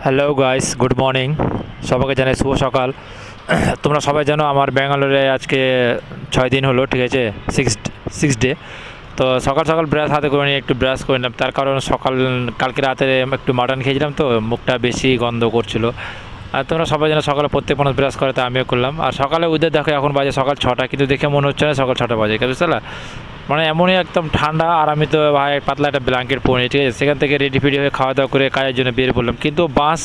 Hello guys, good morning. সবাইকে জানাই শুভ সকাল। তোমরা সবাই জানো আমার ব্যাঙ্গালোরে আজকে 6 দিন হলো, ঠিক আছে, সিক্স সিক্স ডে। তো সকাল সকাল ব্রাশ হাতে করে নিয়ে একটু ব্রাশ করে নিলাম, তার কারণ কালকে রাতে একটু মাটন খেয়েছিলাম, তো মুখটা বেশি গন্ধ করছিল। আর তোমরা সবাই জানো সকালে প্রত্যেক মানুষ ব্রাশ করে, তো আমিও করলাম। আর সকালে ওদের দেখো এখন বাজে সকাল 6টা, কিন্তু দেখে মনে হচ্ছে না সকাল 6টা বাজে, বুঝতে পারলা? মানে এমনই একদম ঠান্ডা। আর আমি তো ভাই পাতলা একটা ব্ল্যাঙ্কেট পরে, ঠিক আছে, সেখান থেকে রেডি ফেডি হয়ে খাওয়া দাওয়া করে কাজের জন্য বেরিয়ে পড়লাম। কিন্তু বাস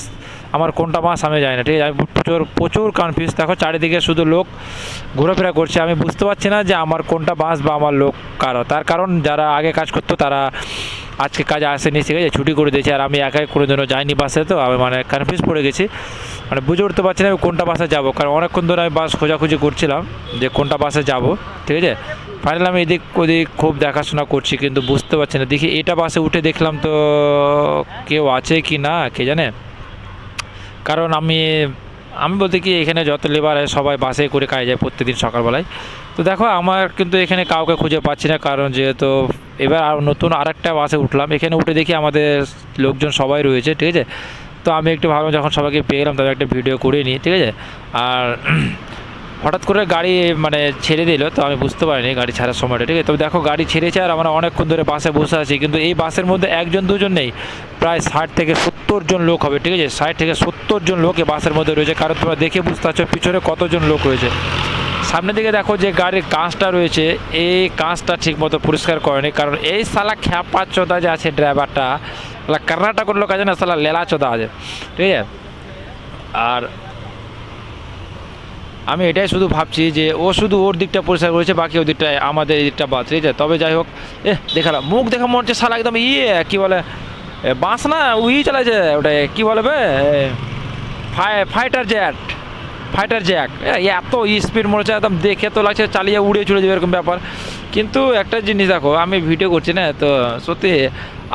আমার কোনটা বাস আমি জানি না, ঠিক আছে। আমি প্রচুর প্রচুর কনফিউজ। দেখো চারিদিকে শুধু লোক ঘোরাফেরা করছে, আমি বুঝতে পারছি না যে আমার কোনটা বাস বা আমার লোক কারো। তার কারণ যারা আগে কাজ করতো তারা আজকে কাজে আসেনি, ঠিক আছে, ছুটি করে দিয়েছে। আর আমি একাই কোনো জন্য যাইনি বাসে, তো আমি মানে কনফিউজ পড়ে গেছি। মানে বুঝে উঠতে পারছি না আমি কোনটা বাসে যাবো, কারণ অনেকক্ষণ ধরে আমি বাস খোঁজাখুঁজি করছিলাম যে কোনটা বাসে যাব, ঠিক আছে। ফাইনালি আমি এদিক ওদিক খুব দেখাশোনা করছি, কিন্তু বুঝতে পারছি না। দেখি এটা বাসে উঠে দেখলাম তো কেউ আছে কি না কে জানে। কারণ আমি আমি বলতে কি এখানে যত লেবার হয় সবাই বাসে করে কাজে যায় প্রত্যেকদিন সকালবেলায়। তো দেখো আমার কিন্তু এখানে কাউকে খুঁজে পাচ্ছি না, কারণ যেহেতু এবার নতুন আরেকটা বাসে উঠলাম। এখানে উঠে দেখি আমাদের লোকজন সবাই রয়েছে, ঠিক আছে। তো আমি একটু ভাবলাম যখন সবাইকে পেয়ে গেলাম তবে একটা ভিডিও করে নিই, ঠিক আছে। আর হঠাৎ করে গাড়ি মানে ছেড়ে দিল, তো আমি বুঝতে পারিনি গাড়ি ছাড়ার সময়টা, ঠিক আছে। তবে দেখো গাড়ি ছেড়েছে আর আমরা অনেকক্ষণ ধরে বাসে বসে আছি, কিন্তু এই বাসের মধ্যে একজন দুজন নেই, প্রায় 60 থেকে 70 জন লোক হবে, ঠিক আছে। 60 থেকে 70 জন লোক এই বাসের মধ্যে রয়েছে, কারণ তোমরা দেখে বুঝতে পারছো পিছনে কতজন লোক রয়েছে। সামনের দিকে দেখো যে গাড়ির কাঁচটা রয়েছে, এই কাঁচটা ঠিকমতো পরিষ্কার করেনি, কারণ এই সালা খ্যাপা চোদা যে আছে ড্রাইভারটা, কর্ণাটকের লোক আছে না, সালা লেলা চোদা আছে, ঠিক আছে। আর আমি এটাই শুধু ভাবছি যে ও শুধু ওর দিকটা পরিষ্কার করেছে, বাকি ওর দিকটা আমাদের এই দিকটা বাদ, ঠিক আছে। তবে যাই হোক, দেখালাম মুখ দেখা মনে হচ্ছে সালা একদম কী বলে বাস না, উই চালাইছে ওটা কী বলে বে, ফাইটার জেট, ফাইটার জ্যাক। এত স্পিড মনে হচ্ছে একদম, দেখে তো লাগছে চালিয়ে উড়ে চলে যাবে এরকম ব্যাপার। কিন্তু একটা জিনিস দেখো, আমি ভিডিও করছি না, তো সত্যি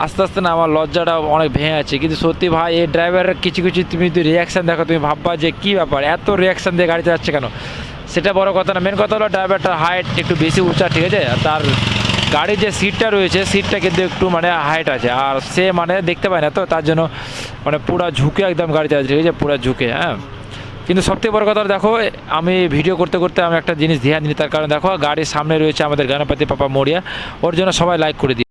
আস্তে আস্তে না আমার লজ্জাটা অনেক ভেঙে আছে। কিন্তু সত্যি ভাই এই ড্রাইভারের কিছু কিছু তুমি যদি রিয়াকশান দেখো, তুমি ভাববা যে কী ব্যাপার, এত রিয়াকশান দিয়ে গাড়ি চালাচ্ছে কেন। সেটা বড় কথা না, মেন কথা হলো ড্রাইভারটার হাইট একটু বেশি উঁচা, ঠিক আছে। আর তার গাড়ির যে সিটটা রয়েছে সিটটা কিন্তু একটু মানে হাইট আছে, আর সে মানে দেখতে পায় না, তো তার জন্য মানে পুরো ঝুঁকে একদম গাড়ি চালাচ্ছে, ঠিক আছে, পুরো ঝুঁকে। হ্যাঁ, কিন্তু সবথেকে বড় কথা দেখো, আমি ভিডিও করতে করতে আমি একটা জিনিস ধ্যান দিই, তার কারণ দেখো গাড়ির সামনে রয়েছে আমাদের গণপতি বাপ্পা মরিয়া, ওর জন্য সবাই লাইক করে দিই।